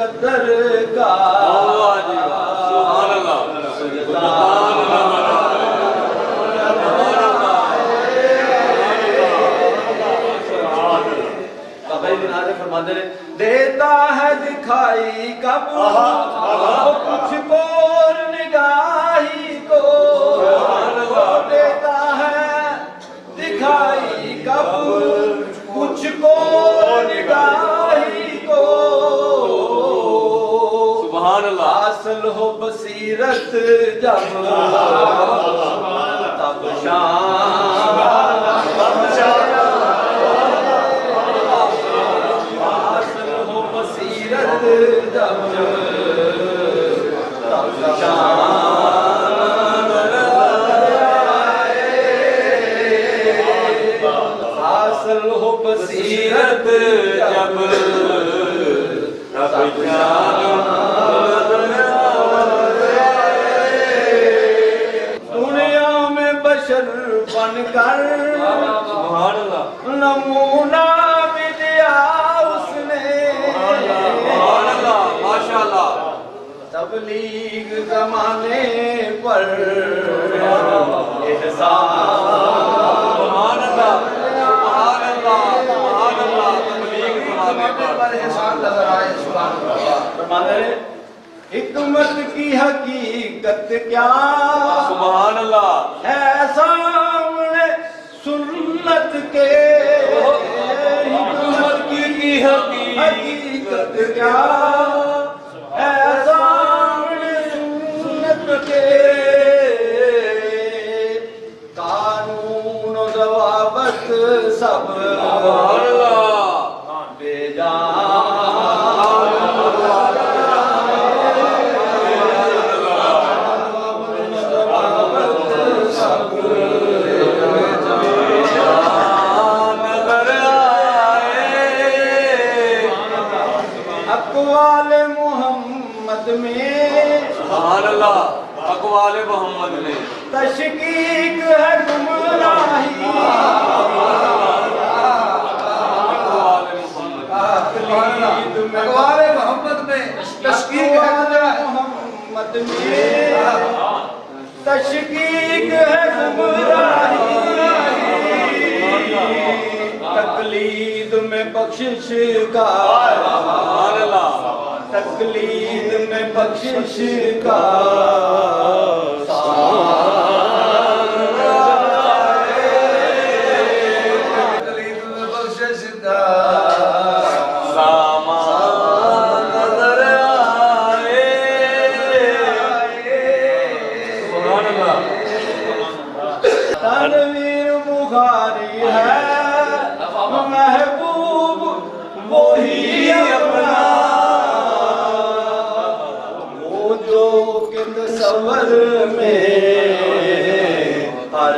मुकद्दर का देता है दिखाई कब कुछ को निगाही को, देता है दिखाई कब कुछ को निगाही को। सुभान अल्लाह। हासिल हो बसीरत जब तब शान हासिल हो बसीरत जब तब दुनिया में बशर बनकर नमूना भी दिया उसने। माशाअल्लाह। तबलीग जमाने पर हिकमत की हकीकत क्या सुभान अल्लाह है सामने सुन्नत के। हिकमत की हकीकत क्या है सामने सुन्नत के। कानून ज़वाबत सब अक़वाले मोहम्मद में अक़वाले मोहम्मद में तशकीक है गुमराही। अक़वाले मोहम्मद में तशकीक है मोहम्मद में तशकीक है गुमराही। तकलीद में बख्शिश का तकलीद में बख्शिश का तकलीद में बख्शिश का सामान नजर आए। तनवीर बुखारी है महबूब वही अपना वो जो के तस्वर में हर